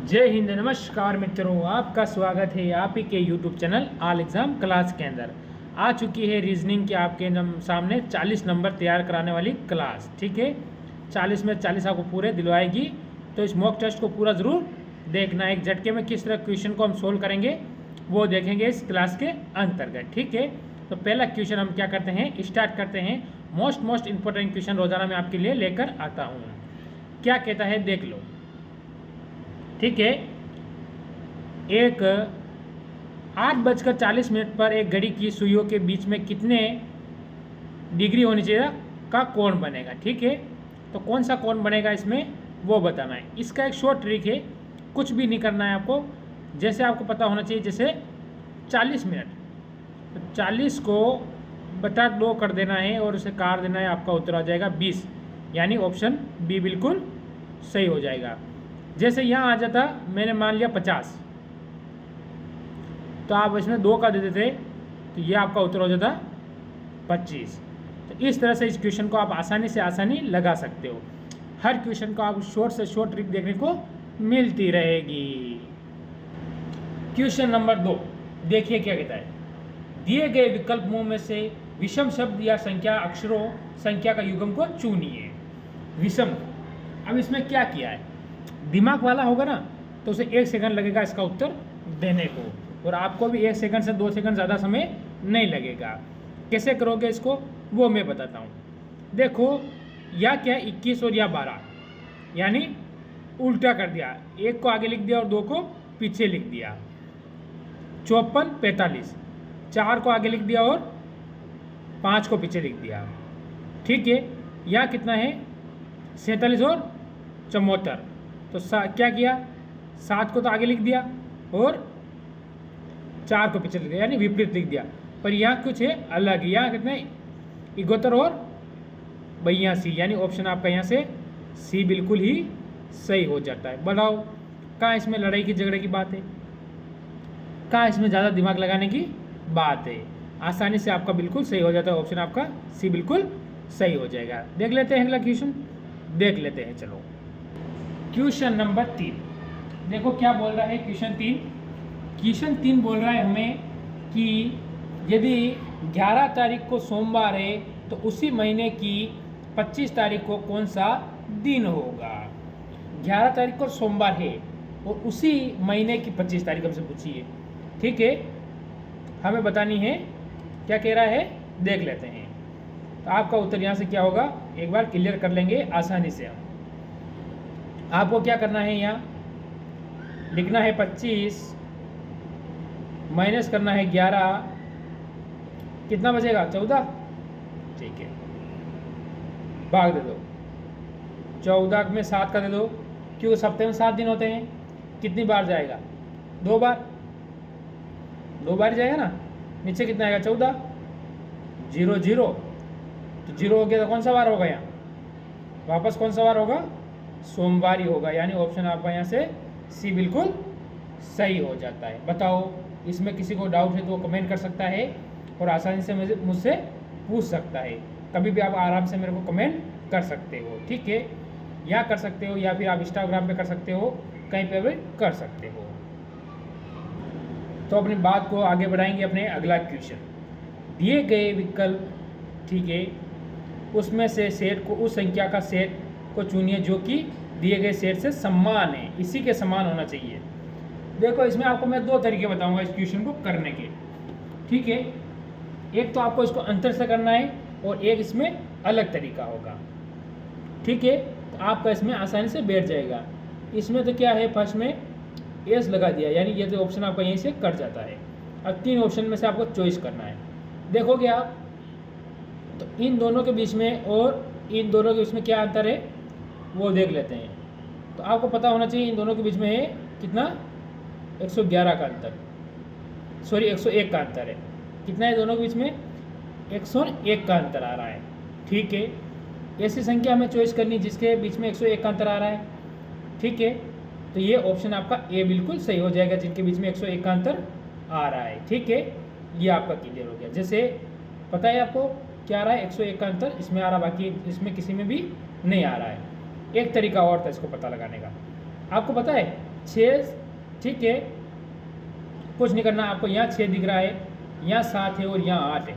जय हिंद। नमस्कार मित्रों, आपका स्वागत है आप ही के YouTube channel all exam class के अंदर। आ चुकी है रीजनिंग के आपके सामने 40 नंबर तैयार कराने वाली क्लास। ठीक है, 40 में 40 आपको पूरे दिलवाएगी, तो इस मॉक टेस्ट को पूरा ज़रूर देखना। एक झटके में किस तरह क्वेश्चन को हम सोल्व करेंगे वो देखेंगे इस क्लास के अंतर्गत। ठीक है, तो पहला क्वेश्चन हम क्या करते हैं, स्टार्ट करते हैं। मोस्ट इंपॉर्टेंट क्वेश्चन रोज़ाना मैं आपके लिए लेकर आता हूँ। क्या कहता है देख लो। ठीक है, एक 8:40 पर एक घड़ी की सुइयों के बीच में कितने डिग्री होनी चाहिए का कोण बनेगा। ठीक है, तो कौन सा कोण बनेगा इसमें वो बताना है। इसका एक शॉर्ट ट्रिक है, कुछ भी नहीं करना है आपको। जैसे आपको पता होना चाहिए, जैसे 40 मिनट, तो 40 को बटा 2 कर देना है और उसे काट देना है, आपका उत्तर आ जाएगा 20, यानी ऑप्शन बी बिल्कुल सही हो जाएगा। जैसे यहाँ आ जाता, मैंने मान लिया 50, तो आप इसमें 2 का दे देते, तो ये आपका उत्तर हो जाता 25। तो इस तरह से इस क्वेश्चन को आप आसानी लगा सकते हो। हर क्वेश्चन को आप शॉर्ट से शॉर्ट ट्रिक देखने को मिलती रहेगी। क्वेश्चन नंबर 2 देखिए क्या कहता है। दिए गए विकल्प मुंह में से विषम शब्द या संख्या अक्षरों संख्या का युग्म को चुनिए। विषम, अब इसमें क्या किया है, दिमाग वाला होगा ना तो उसे 1 सेकंड लगेगा इसका उत्तर देने को, और आपको भी 1 सेकंड से 2 सेकंड ज़्यादा समय नहीं लगेगा। कैसे करोगे इसको वो मैं बताता हूँ। देखो, या क्या 21 और या 12, यानी उल्टा कर दिया, 1 को आगे लिख दिया और 2 को पीछे लिख दिया। 54 45, 4 को आगे लिख दिया और 5 को पीछे लिख दिया। ठीक है, या कितना है 47 और 74, तो क्या किया, 7 को तो आगे लिख दिया और 4 को पीछे लिख दिया, यानी विपरीत लिख दिया। पर यहाँ कुछ है अलग, यहाँ कितने 71 और 82, यानी ऑप्शन आपका यहाँ से सी बिल्कुल ही सही हो जाता है। बताओ, कहाँ इसमें लड़ाई की झगड़े की बात है, कहाँ इसमें ज़्यादा दिमाग लगाने की बात है। आसानी से आपका बिल्कुल सही हो जाता है, ऑप्शन आपका सी बिल्कुल सही हो जाएगा। देख लेते हैं अगला क्वेश्चन, देख लेते हैं। चलो, क्वेश्चन नंबर 3 देखो क्या बोल रहा है। क्वेश्चन 3 बोल रहा है हमें कि यदि 11 तारीख को सोमवार है तो उसी महीने की 25 तारीख को कौन सा दिन होगा। 11 तारीख को सोमवार है और उसी महीने की 25 तारीख हमसे पूछी है। ठीक है, हमें बतानी है, क्या कह रहा है देख लेते हैं। तो आपका उत्तर यहाँ से क्या होगा, एक बार क्लियर कर लेंगे आसानी से हम। आपको क्या करना है, यहाँ लिखना है 25 माइनस करना है 11, कितना बचेगा 14। ठीक है, भाग दे दो, 14 में 7 का दे दो, क्योंकि सप्ताह में 7 दिन होते हैं। कितनी बार जाएगा, 2 बार, 2 बार जाएगा ना। नीचे कितना आएगा 14, 0 0, तो 0 हो गया तो कौन सा बार होगा, यहाँ वापस कौन सा बार होगा, सोमवार ही होगा, यानी ऑप्शन आपका यहाँ से सी बिल्कुल सही हो जाता है। बताओ, इसमें किसी को डाउट है तो वो कमेंट कर सकता है और आसानी से मुझसे पूछ सकता है। कभी भी आप आराम से मेरे को कमेंट कर सकते हो। ठीक है, या कर सकते हो, या फिर आप इंस्टाग्राम पे कर सकते हो, कहीं पे भी कर सकते हो। तो अपनी बात को आगे बढ़ाएंगे। अपने अगला क्वेश्चन, दिए गए विकल्प, ठीक है, उसमें से सेट को, उस संख्या का सेट को चुनिए जो कि दिए गए सेट से समान है, इसी के समान होना चाहिए। देखो, इसमें आपको मैं 2 तरीके बताऊंगा इस क्वेश्चन को करने के। ठीक है, एक तो आपको इसको अंतर से करना है और एक इसमें अलग तरीका होगा। ठीक है, तो आपका इसमें आसानी से बैठ जाएगा। इसमें तो क्या है, फर्स्ट में एस लगा दिया, यानी ये तो ऑप्शन आपका यहीं से कट जाता है। अब 3 ऑप्शन में से आपको चॉइस करना है। देखोगे आप, तो इन दोनों के बीच में और इन दोनों के बीच में क्या अंतर है वो देख लेते हैं। तो आपको पता होना चाहिए इन दोनों के बीच में है कितना, 111 का अंतर, सॉरी 101 का अंतर है। कितना है दोनों के बीच में, 101 का अंतर आ रहा है। ठीक है, ऐसी संख्या हमें चॉइस करनी जिसके बीच में 101 का अंतर आ रहा है। ठीक है, तो ये ऑप्शन आपका ए बिल्कुल सही हो जाएगा, जिनके बीच में 101 का अंतर आ रहा है। ठीक है, ये आपका क्लियर हो गया। जैसे पता है आपको क्या आ रहा है, 101 का अंतर इसमें आ रहा, बाकी इसमें किसी में भी नहीं आ रहा है। एक तरीका और था इसको पता लगाने का। आपको पता है 6, ठीक है, कुछ नहीं करना आपको। यहाँ 6 दिख रहा है, यहाँ 7 है और यहाँ 8 है,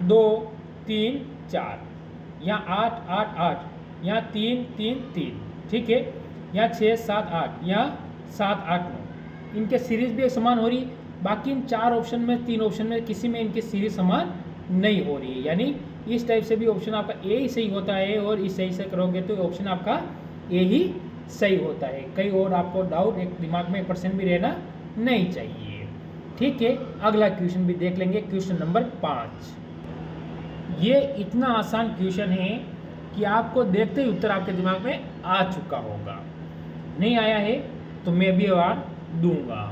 2 3 4, यहाँ 8 8 8, यहाँ 3 3 3, ठीक है, यहाँ 6 7 8, यहाँ 7 8 9, इनके सीरीज भी एक समान हो रही। बाकी इन 4 ऑप्शन में, 3 ऑप्शन में किसी में इनकी सीरीज समान नहीं हो रही है, यानी इस टाइप से भी ऑप्शन आपका ए ही सही होता है, और इस सही से करोगे तो ऑप्शन आपका ए ही सही होता है। कहीं और आपको डाउट एक दिमाग में 1% भी रहना नहीं चाहिए, ठीक है। अगला क्वेश्चन भी देख लेंगे, क्वेश्चन नंबर 5। ये इतना आसान क्वेश्चन है कि आपको देखते ही उत्तर आपके दिमाग में आ चुका होगा। नहीं आया है तो मैं भी अवार्ड दूंगा।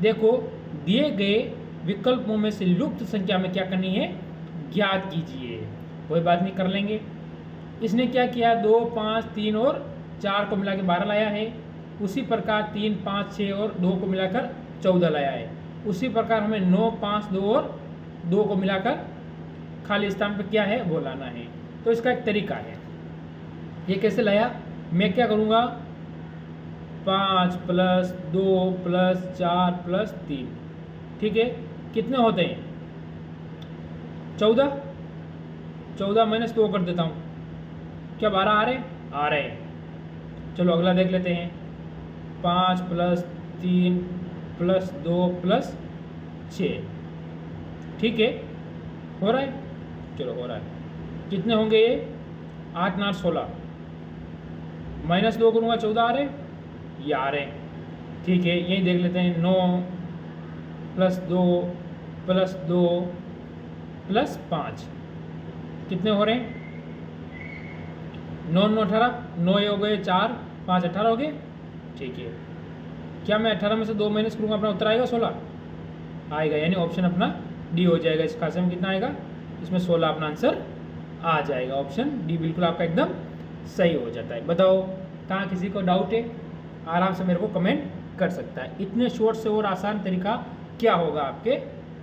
देखो, दिए गए विकल्पों में से लुप्त संख्या में क्या करनी है, ज्ञात कीजिए। कोई बात नहीं, कर लेंगे। इसने क्या किया, 2 5 3 और 4 को मिला के 12 लाया है। उसी प्रकार 3 5 6 और 2 को मिलाकर 14 लाया है। उसी प्रकार हमें 9 5 2 और 2 को मिलाकर खाली स्थान पर क्या है वो लाना है। तो इसका एक तरीका है, ये कैसे लाया, मैं क्या करूँगा, 5 + 2 + 4 + 3, ठीक है, कितने होते हैं, 14। 14 - 2 कर देता हूँ, क्या 12 आ रहे, आ रहे हैं। चलो अगला देख लेते हैं, 5 + 3 + 2 + 6, ठीक है, हो रहा है, चलो हो रहा है। कितने होंगे ये, 8 9 16, -2 करूँगा, 14 आ रहे, ये आ रहे हैं, ठीक है। यही देख लेते हैं, 9 + 2 + 2 + 5, कितने हो रहे हैं, 9 9 18, 9 ये हो गए 4 5 18 हो गए, ठीक है। क्या मैं 18 में से 2 माइनस करूँगा, अपना उत्तर आएगा 16 आएगा, यानी ऑप्शन अपना डी हो जाएगा। इस खासे में कितना आएगा, इसमें 16 अपना आंसर आ जाएगा। ऑप्शन डी बिल्कुल आपका एकदम सही हो जाता है। बताओ कहाँ किसी को डाउट है, आराम से मेरे को कमेंट कर सकता है। इतने शॉर्ट से और आसान तरीका क्या होगा आपके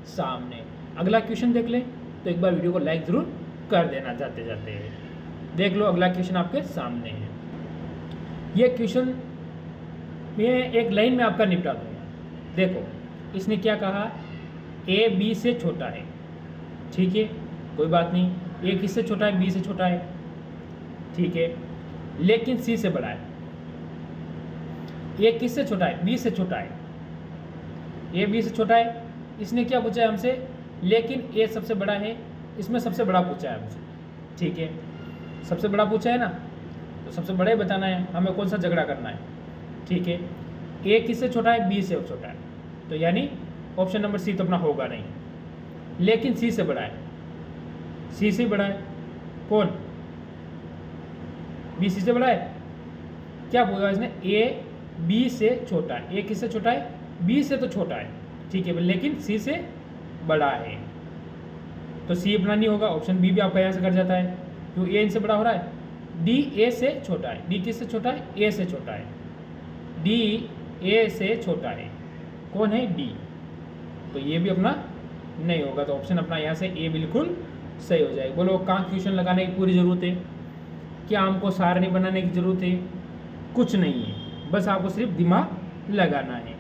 सामने। अगला क्वेश्चन देख लें, तो एक बार वीडियो को लाइक ज़रूर कर देना जाते जाते। देख लो अगला क्वेश्चन आपके सामने है। ये क्वेश्चन मैं एक लाइन में आपका निपटा दूंगा। देखो, इसने क्या कहा, ए बी से छोटा है, ठीक है, कोई बात नहीं। ए किससे छोटा है, बी से छोटा है, ठीक है, लेकिन सी से बड़ा है। ए किससे छोटा है, बी से छोटा है, ए बी से छोटा है। इसने क्या पूछा है हमसे, लेकिन ए सबसे बड़ा है, इसमें सबसे बड़ा पूछा है हमसे, ठीक है, सबसे बड़ा पूछा है ना, तो सबसे बड़ा ही बताना है, हमें कौन सा झगड़ा करना है, ठीक है। ए किससे छोटा है, बी से छोटा है, तो यानी ऑप्शन नंबर सी तो अपना होगा नहीं। लेकिन सी से बड़ा है, सी से बड़ा है, कौन, बी सी से बड़ा है। क्या बोला इसने, ए बी से छोटा है। ए किससे छोटा है, बी से तो छोटा है, ठीक है, लेकिन सी से बड़ा है, तो सी अपना नहीं होगा। ऑप्शन बी भी आपका यहाँ से कर जाता है, क्यों, ए इनसे बड़ा हो रहा है। डी ए से छोटा है, डी किससे छोटा है, ए से छोटा है, डी ए से छोटा है, कौन है, डी, तो ये भी अपना नहीं होगा। तो ऑप्शन अपना यहाँ से ए बिल्कुल सही हो जाएगा। बोलो कहाँ क्वेश्चन लगाने की पूरी ज़रूरत है, क्या हमको सारणी बनाने की ज़रूरत है, कुछ नहीं है, बस आपको सिर्फ दिमाग लगाना है।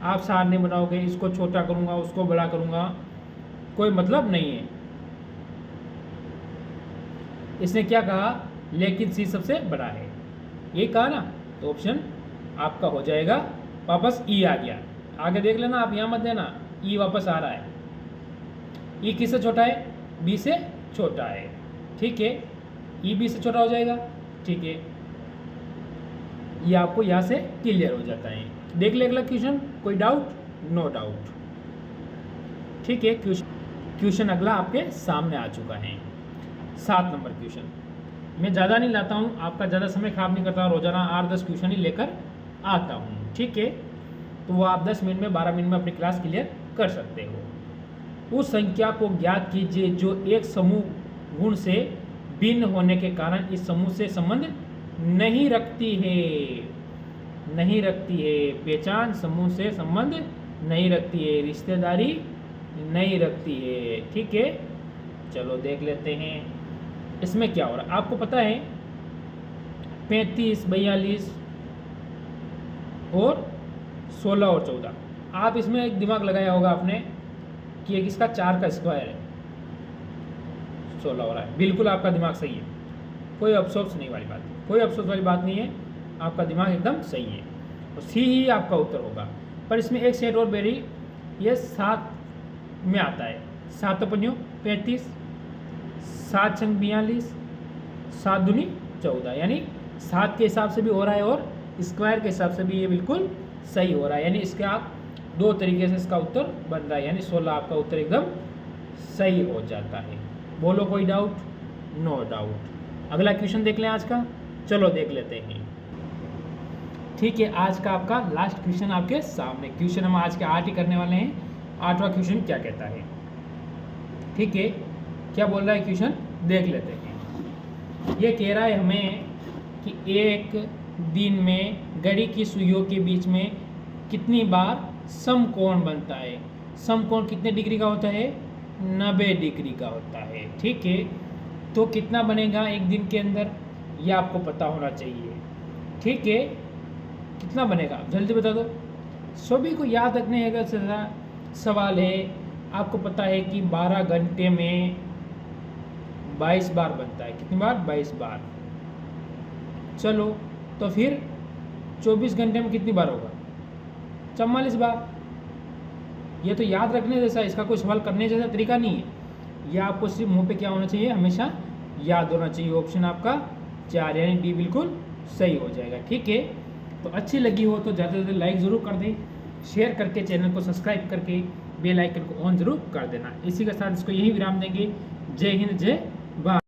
आप सारणी बनाओगे, इसको छोटा करूँगा, उसको बड़ा करूँगा, कोई मतलब नहीं है। इसने क्या कहा, लेकिन सी सबसे बड़ा है, ये कहा ना, तो ऑप्शन आपका हो जाएगा। वापस ई आ गया, आगे देख लेना आप, यहाँ मत देना, ई वापस आ रहा है। ई किससे छोटा है, बी से छोटा है, ठीक है, ई बी से छोटा हो जाएगा, ठीक है, ये आपको यहाँ से क्लियर हो जाता है। देख ले अगला क्वेश्चन, कोई डाउट, नो डाउट, ठीक है। क्वेश्चन अगला आपके सामने आ चुका है, 7 नंबर क्वेश्चन। मैं ज़्यादा नहीं लाता हूँ, आपका ज़्यादा समय खराब नहीं करता, रोजाना 8-10 क्वेश्चन ही लेकर आता हूँ, ठीक है, तो वो आप 10 मिनट में 12 मिनट में अपनी क्लास क्लियर कर सकते हो। उस संख्या को ज्ञात कीजिए जो एक समूह गुण से भिन्न होने के कारण इस समूह से संबंध नहीं रखती है, नहीं रखती है, पहचान समूह से संबंध नहीं रखती है, रिश्तेदारी नहीं रखती है, ठीक है। चलो देख लेते हैं इसमें क्या हो रहा है। आपको पता है 35, 42 और 16 और 14। आप इसमें एक दिमाग लगाया होगा आपने कि एक इसका 4 का स्क्वायर है, 16 हो रहा है। बिल्कुल आपका दिमाग सही है, कोई अफसोस नहीं वाली बात, कोई अफसोस वाली बात नहीं है, आपका दिमाग एकदम सही है और सी ही आपका उत्तर होगा। पर इसमें एक सेट और बेरी, ये 7 में आता है। 7 पंजों 35, 7 छंग 42, 7 दूनी 14, यानी 7 के हिसाब से भी हो रहा है और स्क्वायर के हिसाब से भी ये बिल्कुल सही हो रहा है। यानी इसके आप 2 तरीके से इसका उत्तर बन रहा है, यानी 16 आपका उत्तर एकदम सही हो जाता है। बोलो कोई डाउट? No doubt. अगला क्वेश्चन देख लें आज का, चलो देख लेते हैं। ठीक है, आज का आपका लास्ट क्वेश्चन आपके सामने। क्वेश्चन हम आज के 8 ही करने वाले हैं। 8वां क्वेश्चन क्या कहता है? ठीक है, क्या बोल रहा है क्वेश्चन, देख लेते हैं। ये कह रहा है हमें कि एक दिन में घड़ी की सुइयों के बीच में कितनी बार समकोण बनता है। समकोण कितने डिग्री का होता है? 90 डिग्री का होता है। ठीक है, तो कितना बनेगा एक दिन के अंदर, ये आपको पता होना चाहिए। ठीक है, कितना बनेगा जल्दी बता दो। सभी को याद रखने का सवाल है। आपको पता है कि 12 घंटे में 22 बार बनता है। कितनी बार? 22 बार। चलो तो फिर 24 घंटे में कितनी बार होगा? 44 बार। ये तो याद रखने जैसा, इसका कोई सवाल करने जैसा तरीका नहीं है। यह आपको सिर्फ मुंह पे क्या होना चाहिए, हमेशा याद होना चाहिए। ऑप्शन आपका 4 यानी डी बिल्कुल सही हो जाएगा। ठीक है, तो अच्छी लगी हो तो ज़्यादा से ज़्यादा लाइक ज़रूर कर दें, शेयर करके चैनल को सब्सक्राइब करके बेल आइकन को ऑन ज़रूर कर देना। इसी के साथ इसको यही विराम देंगे। जय हिंद, जय भारत।